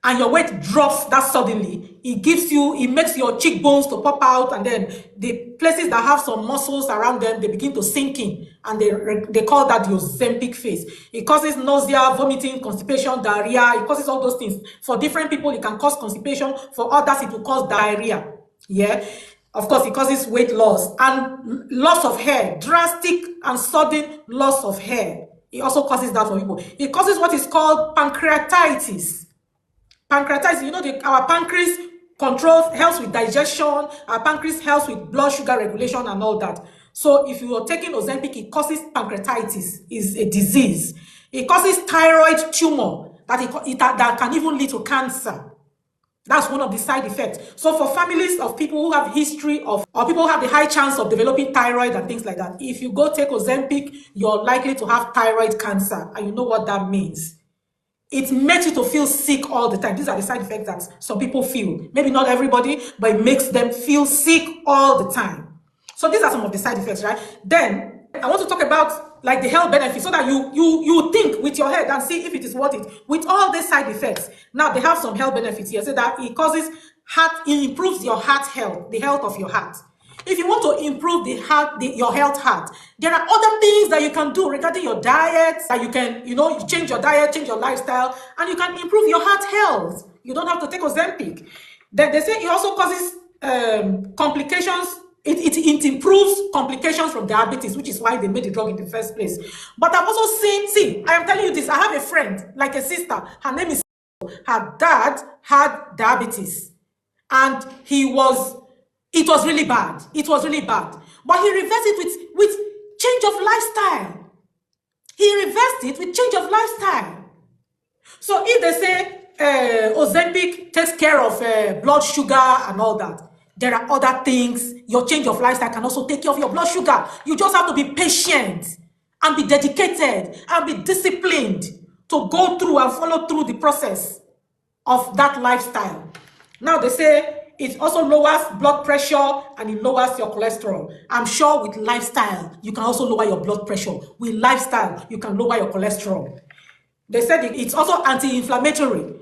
and your weight drops that suddenly, it makes your cheekbones to pop out, and then the places that have some muscles around them, they begin to sink in, and they call that the Ozempic face. It causes nausea, vomiting, constipation, diarrhea. It causes all those things. For different people, it can cause constipation. For others, it will cause diarrhea. Yeah. Of course, it causes weight loss and loss of hair, drastic and sudden loss of hair. It also causes that for people. It causes what is called pancreatitis. Pancreatitis, our pancreas helps with digestion. Our pancreas helps with blood sugar regulation and all that. So if you are taking Ozempic, it causes pancreatitis, is a disease. It causes thyroid tumor that can even lead to cancer. That's one of the side effects. So for families of people who have history of, or people who have the high chance of developing thyroid and things like that, if you go take Ozempic, you're likely to have thyroid cancer. And you know what that means. It makes you to feel sick all the time. These are the side effects that some people feel. Maybe not everybody, but it makes them feel sick all the time. So these are some of the side effects, right? Then I want to talk about like the health benefits so that you think with your head and see if it is worth it. With all these side effects, now they have some health benefits here. So that it improves your heart health, the health of your heart. If you want to improve your health heart, there are other things that you can do regarding your diet, that you can, you change your diet, change your lifestyle, and you can improve your heart health. You don't have to take Ozempic. Then they say it also causes complications. It improves complications from diabetes, which is why they made the drug in the first place. But I've also seen, I am telling you this, I have a friend, like a sister, her name is, her dad had diabetes, and it was really bad. It was really bad. But he reversed it with change of lifestyle. He reversed it with change of lifestyle. So if they say Ozempic takes care of blood sugar and all that, there are other things. Your change of lifestyle can also take care of your blood sugar. You just have to be patient and be dedicated and be disciplined to go through and follow through the process of that lifestyle. Now they say it also lowers blood pressure and it lowers your cholesterol. I'm sure with lifestyle, you can also lower your blood pressure. With lifestyle, you can lower your cholesterol. They said it's also anti-inflammatory.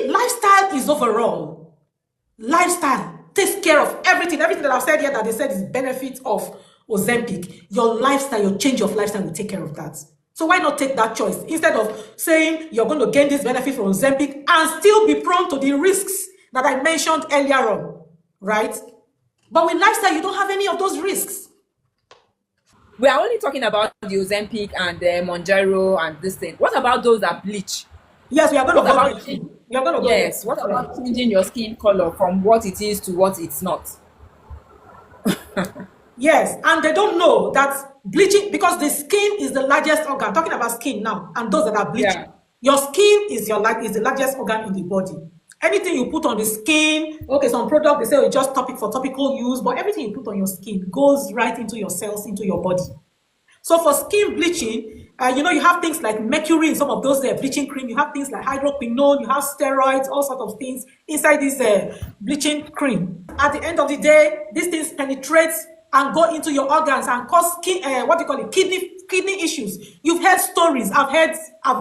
Lifestyle is overall. Lifestyle takes care of everything that I've said here that they said is benefit of Ozempic. Your lifestyle, your change of lifestyle will take care of that. So why not take that choice instead of saying you're going to gain this benefit from Ozempic and still be prone to the risks that I mentioned earlier on, right? But with lifestyle, you don't have any of those risks. We are only talking about the Ozempic and the Monjaro and this thing. What about those that bleach? Yes, we are going to What go about there. We are going to go Yes, there. what about changing your skin color from what it is to what it's not? Yes, and they don't know that bleaching, because the skin is the largest organ. I'm talking about skin now, and those that are bleaching. Yeah. Your skin is the largest organ in the body. Anything you put on the skin, okay, some product they say it's just for topical use, but everything you put on your skin goes right into your cells, into your body. So for skin bleaching, you have things like mercury in some of those bleaching cream. You have things like hydroquinone. You have steroids, all sorts of things inside this bleaching cream. At the end of the day, these things penetrate and go into your organs and cause kidney issues. You've heard stories. I've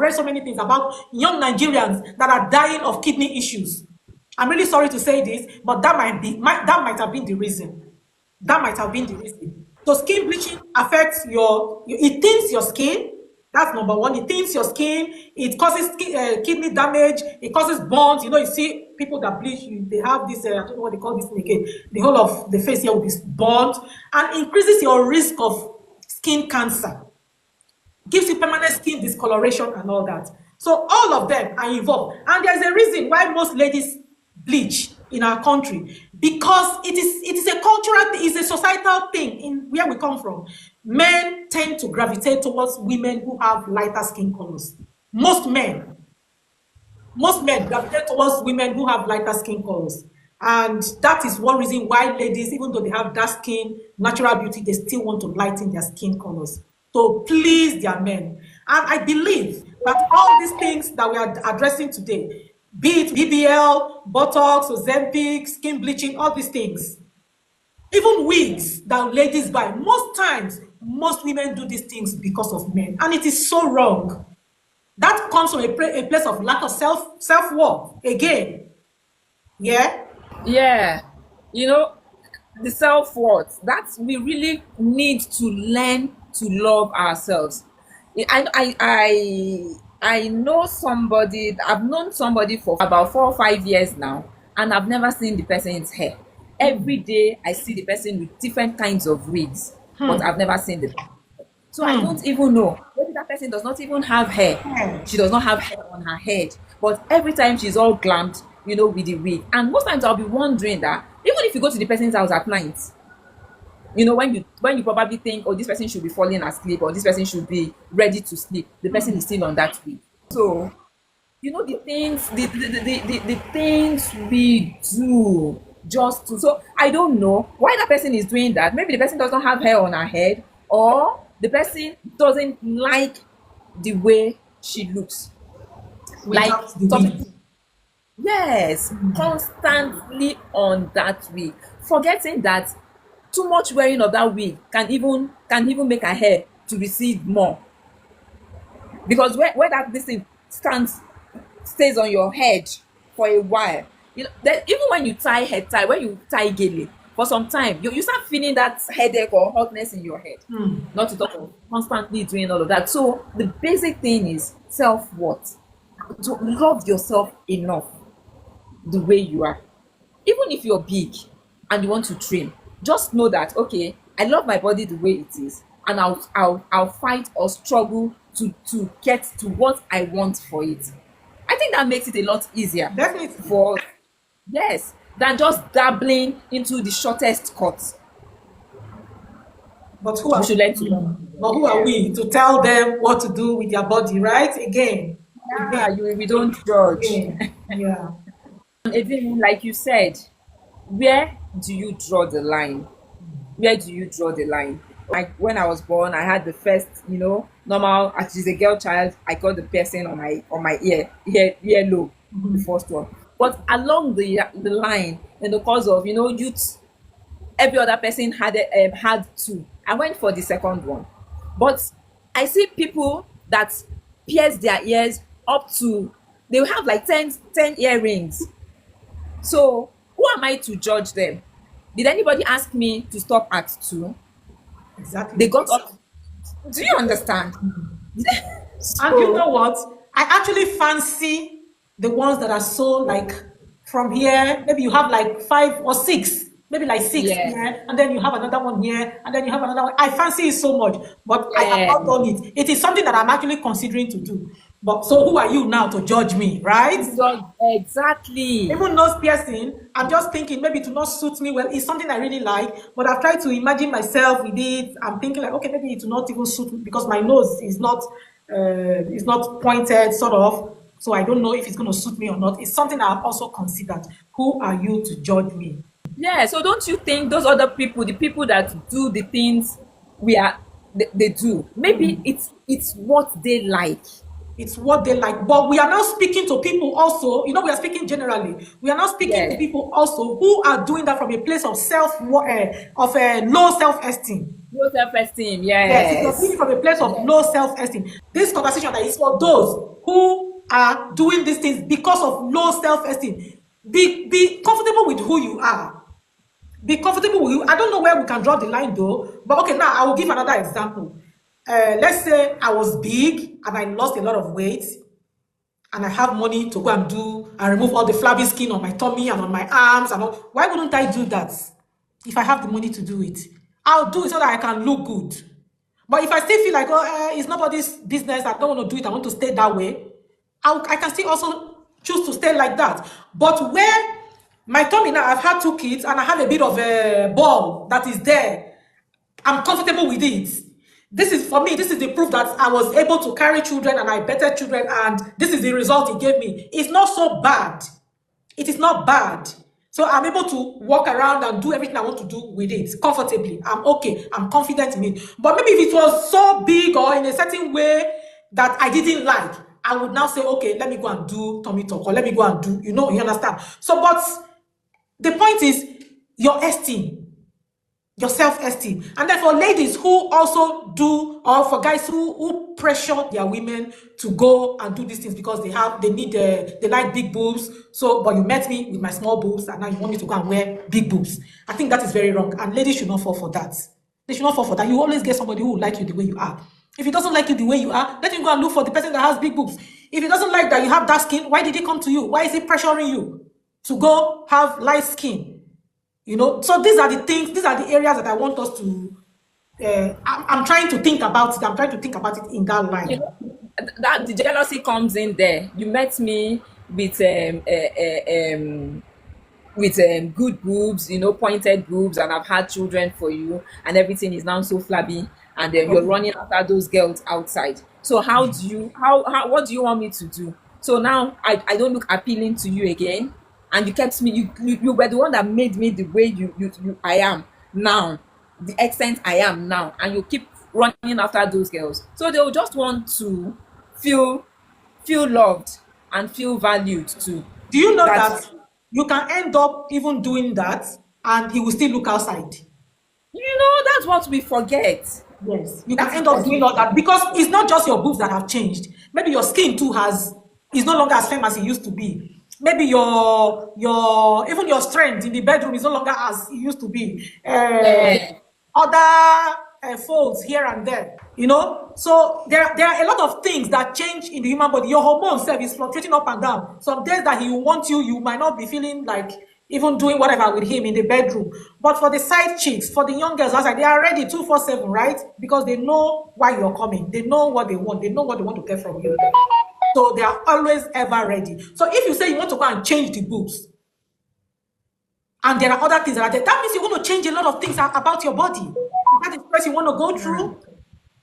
read so many things about young Nigerians that are dying of kidney issues. I'm really sorry to say this, but that might have been the reason. That might have been the reason. So skin bleaching affects it thins your skin. That's number one. It thins your skin. It causes kidney damage. It causes burns. You see people that bleach, they have this, I don't know what they call this thing again. The whole of the face here will be burnt and increases your risk of skin cancer. Gives you permanent skin discoloration and all that. So all of them are involved. And there's a reason why most ladies bleach in our country, because it is a cultural thing, it's a societal thing in where we come from. Men tend to gravitate towards women who have lighter skin colors. Most men gravitate towards women who have lighter skin colors. And that is one reason why ladies, even though they have dark skin, natural beauty, they still want to lighten their skin colors to please their men. And I believe that all these things that we are addressing today, be it BBL, Botox, Ozempic, skin bleaching, all these things, even wigs that ladies buy, most times, most women do these things because of men. And it is so wrong. That comes from a place of lack of self-worth. Again, yeah? Yeah. The self-worth, that we really need to learn to love ourselves. I know somebody, I've known somebody for about 4 or 5 years now, and I've never seen the person's hair. Every day I see the person with different kinds of wigs, but I've never seen the person. So I don't even know. Maybe that person does not even have hair. She does not have hair on her head. But every time she's all glammed, with the wig. And most times I'll be wondering that even if you go to the person's house at night, when you probably think, oh, this person should be falling asleep or this person should be ready to sleep, the person is still on that wig. So, the things we do just to. So I don't know why that person is doing that. Maybe the person doesn't have hair on her head, or the person doesn't like the way she looks. Yes, constantly on that wig, forgetting that too much wearing of that wig can even make her hair to recede more. Because where this thing stays on your head for a while, that even when you tie hair tie, when you tie gele, for some time, you start feeling that headache or hotness in your head. Hmm. Not to talk of constantly doing all of that. So the basic thing is self-worth. To love yourself enough the way you are. Even if you're big and you want to trim, just know that, okay, I love my body the way it is, and I'll fight or struggle to get to what I want for it. I think that makes it a lot easier Definitely. for, yes, than just dabbling into the shortest cuts. But who We are should learn to love. but who are we to tell them what to do with their body, right? Again. Yeah, we don't judge. Again. Yeah. Even like you said, where do you draw the line? Where do you draw the line? Like when I was born, I had the first, normal. As she's a girl child, I got the piercing on my earlobe, the first one. But along the line, in the course of youth, every other person had two. I went for the second one, but I see people that pierce their ears up to, they will have like 10 earrings. So who am I to judge them? Did anybody ask me to stop at 2? Exactly. They got up. Do you understand? And you know what? I actually fancy the ones that are so like from here. Maybe you have like 5 or 6, maybe like 6 Yeah. here, and then you have another one here, and then you have another one. I fancy it so much, but I have not done it. It is something that I'm actually considering to do. But so who are you now to judge me, right? So, exactly. Even nose piercing, I'm just thinking maybe to not suit me well. It's something I really like, but I've tried to imagine myself with it. I'm thinking like, okay, maybe it will not even suit me because my nose is not pointed, sort of. So I don't know if it's going to suit me or not. It's something I've also considered. Who are you to judge me? Yeah. So don't you think those other people, the people that do the things they do, maybe it's what they like. It's what they like. But we are now speaking to people also, we are speaking generally. We are now speaking to Yeah. people also who are doing that from a place of low self-esteem. Low self-esteem. Yes, if you're Yes. doing it from a place of low self-esteem. This conversation that is for those who are doing these things because of low self-esteem. Be comfortable with who you are. Be comfortable with you. I don't know where we can draw the line though. But okay, now I will give another example. Let's say I was big and I lost a lot of weight and I have money to go and do and remove all the flabby skin on my tummy and on my arms and all. Why wouldn't I do that if I have the money to do it? I'll do it so that I can look good. But if I still feel like, it's nobody's business, I don't want to do it, I want to stay that way, I can still also choose to stay like that. But where my tummy now, I've had 2 kids and I have a bit of a ball that is there, I'm comfortable with it. This is, for me, this is the proof that I was able to carry children and I bettered children, and this is the result it gave me. It's not so bad. It is not bad. So I'm able to walk around and do everything I want to do with it comfortably. I'm okay. I'm confident in it. But maybe if it was so big or in a certain way that I didn't like, I would now say, okay, let me go and do tummy tuck, or let me go and do, you understand? So, but the point is your esteem. Your self-esteem. And then for ladies who also do, or for guys who pressure their women to go and do these things because they like big boobs. So, but you met me with my small boobs and now you want me to go and wear big boobs. I think that is very wrong. And ladies should not fall for that. They should not fall for that. You always get somebody who will like you the way you are. If he doesn't like you the way you are, let him go and look for the person that has big boobs. If he doesn't like that you have dark skin, why did he come to you? Why is he pressuring you to go have light skin? So these are the things, these are the areas that I want us to, I'm trying to think about it. I'm trying to think about it in that line. That the jealousy comes in there. You met me with good boobs, pointed boobs, and I've had children for you, and everything is now so flabby, and then you're running after those girls outside. So what do you want me to do? So now I don't look appealing to you again. And you kept me, you were the one that made me the way I am now, the extent I am now, and you keep running after those girls. So they will just want to feel loved and feel valued too. Do you know that you can end up even doing that and he will still look outside? That's what we forget. Yes, you can end up doing all that because it's not just your boobs that have changed. Maybe your skin too is no longer as firm as it used to be. maybe even your strength in the bedroom is no longer as it used to be. Yeah. Other folds here and there, you know. So there are a lot of things that change in the human body. Your hormone self is fluctuating up and down. Some days that he will want you, you might not be feeling like even doing whatever with him in the bedroom. But for the side chicks, for the young girls outside, they are ready 247, right? Because they know why you're coming. They know what they want. They know what they want to get from you. So they are always ever ready. So if you say you want to go and change the boobs, and there are other things that are there, that means you're going to change a lot of things about your body. That is what you want to go through.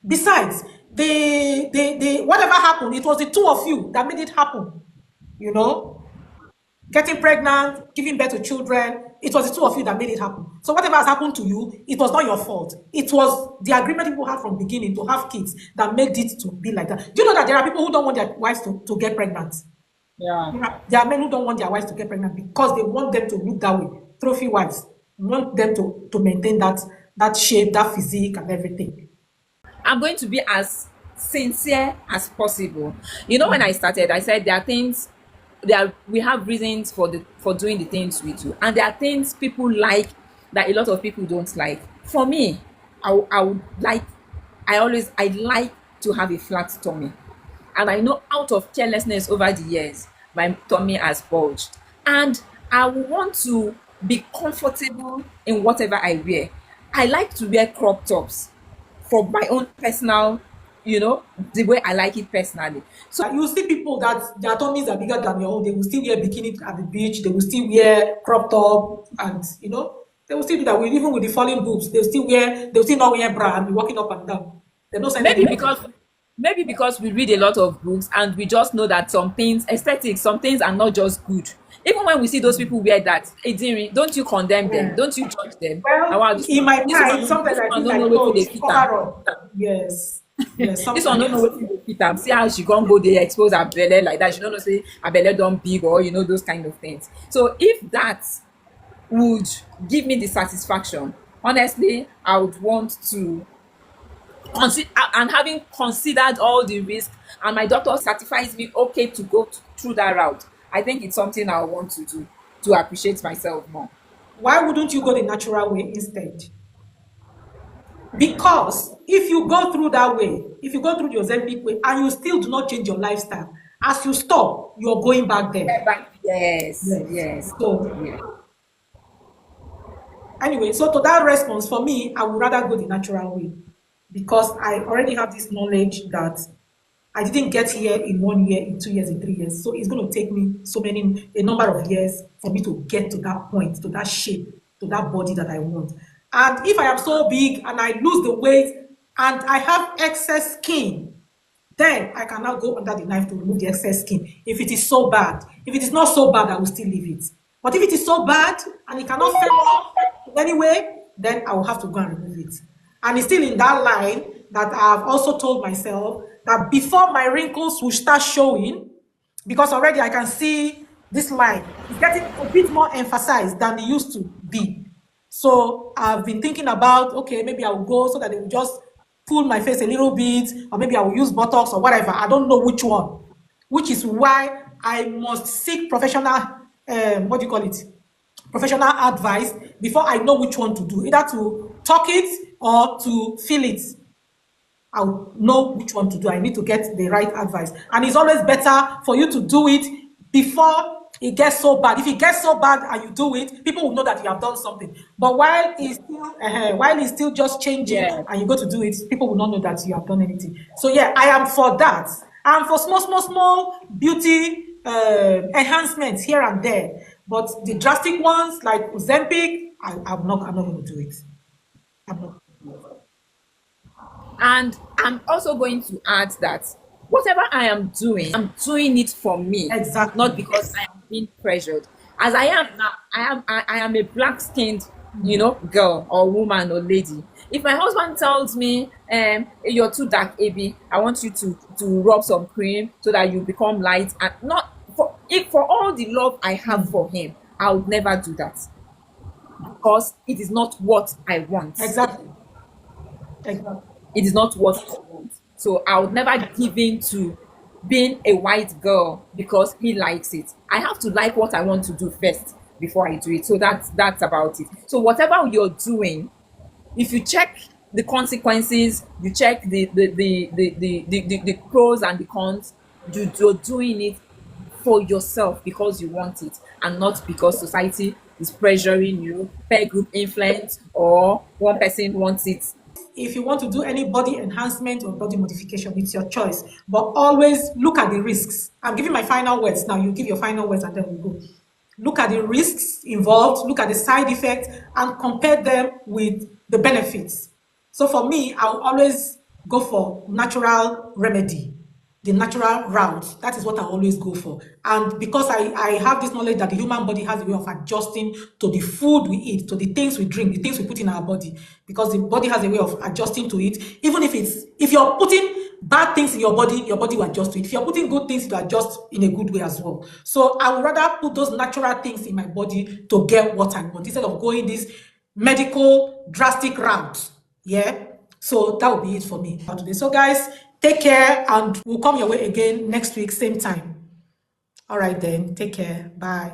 Besides, the whatever happened, it was the two of you that made it happen. You know, getting pregnant, giving birth to children, it was the two of you that made it happen. So whatever has happened to you, it was not your fault. It was the agreement people had from the beginning to have kids that made it to be like that. Do you know that there are people who don't want their wives to get pregnant? Yeah. There are men who don't want their wives to get pregnant because they want them to look that way. Trophy wives want them to maintain that shape, that physique, and everything. I'm going to be as sincere as possible. You know, when I started, I said there are things, we have reasons for doing the things we do, and there are things people like that a lot of people don't like. For me, I would like, I like to have a flat tummy, and I know out of carelessness over the years, my tummy has bulged, and I want to be comfortable in whatever I wear. I like to wear crop tops for my own personal, you know, the way I like it personally. So You see people that their tummies are bigger than your own, they will still wear bikini at the beach, they will still wear crop top, and you know, they will still do that even with the falling boobs, they'll still not wear bra and be walking up and down. They don't send maybe any. because maybe because we read a lot of books and we just know that some things, aesthetics, some things are not just good. Even when we see those people wear that, Idiri, don't you condemn them? Don't you judge them? And Well, wow, in my mind, sometimes this I one feel don't know like, what oh, they it's fit am. cover up. Yes. Yes, This one don't know sometimes. what they fit am. See how she gon go dey expose her belle like that. She don't know say her belle don big, or you know, those kind of things. So if that would give me the satisfaction, honestly, I would want to consider, and having considered all the risk, and my doctor certifies me okay to go through that route, I think it's something I want to do to appreciate myself more. Why wouldn't you go the natural way instead? Because if you go through that way, if you go through the Ozempic way and you still do not change your lifestyle, as you stop, you're going back there. Yes, Yes. yes, So yeah. anyway, so to that response, for me, I would rather go the natural way because I already have this knowledge that I didn't get here in 1 year, in 2 years, in 3 years. So it's going to take me a number of years for me to get to that point, to that shape, to that body that I want. And if I am so big and I lose the weight and I have excess skin, then I can now go under the knife to remove the excess skin. If it is so bad, if it is not so bad, I will still leave it. But if it is so bad and it cannot fail off in any way, then I will have to go and remove it. And it's still in that line that I've also told myself that before my wrinkles will start showing, because already I can see this line is getting a bit more emphasized than it used to be. So I've been thinking about, okay, maybe I will go so that they will just pull my face a little bit, or maybe I will use Botox or whatever. I don't know which one, which is why I must seek professional, what do you call it? Professional advice before I know which one to do, either to talk it or to feel it. I'll know which one to do. I need to get the right advice. And it's always better for you to do it before it gets so bad. If it gets so bad and you do it, people will know that you have done something. But while it's still just changing Yeah. and you go to do it, people will not know that you have done anything. So yeah, I am for that. And for small beauty enhancements here and there. But the drastic ones like Ozempic, I'm not going to do it. I'm not. And I'm also going to add that whatever I am doing, I'm doing it for me, Exactly. not because I am being pressured. As I am now, I am a black skinned, you know, girl or woman or lady. If my husband tells me, you're too dark, AB, I want you to rub some cream so that you become light, and not for all the love I have for him, I would never do that because it is not what I want. Exactly. Exactly. It is not what I want. So I would never give in to being a white girl because he likes it. I have to like what I want to do first before I do it. So that's about it. So whatever you're doing, if you check the consequences, you check the pros and the cons, you're doing it for yourself because you want it and not because society is pressuring you, peer group influence, or one person wants it. If you want to do any body enhancement or body modification, it's your choice. But always look at the risks. I'm giving my final words now. You give your final words and then we'll go. Look at the risks involved, look at the side effects, and compare them with the benefits. So for me, I'll always go for natural remedy, the natural route. That is what I always go for. And because I have this knowledge that the human body has a way of adjusting to the food we eat, to the things we drink, the things we put in our body, because the body has a way of adjusting to it. Even if you're putting bad things in your body will adjust to it. If you're putting good things, it will adjust in a good way as well. So I would rather put those natural things in my body to get what I want instead of going this medical drastic route. Yeah. So that will be it for me for today. So guys, take care and we'll come your way again next week, same time. All right then. Take care. Bye.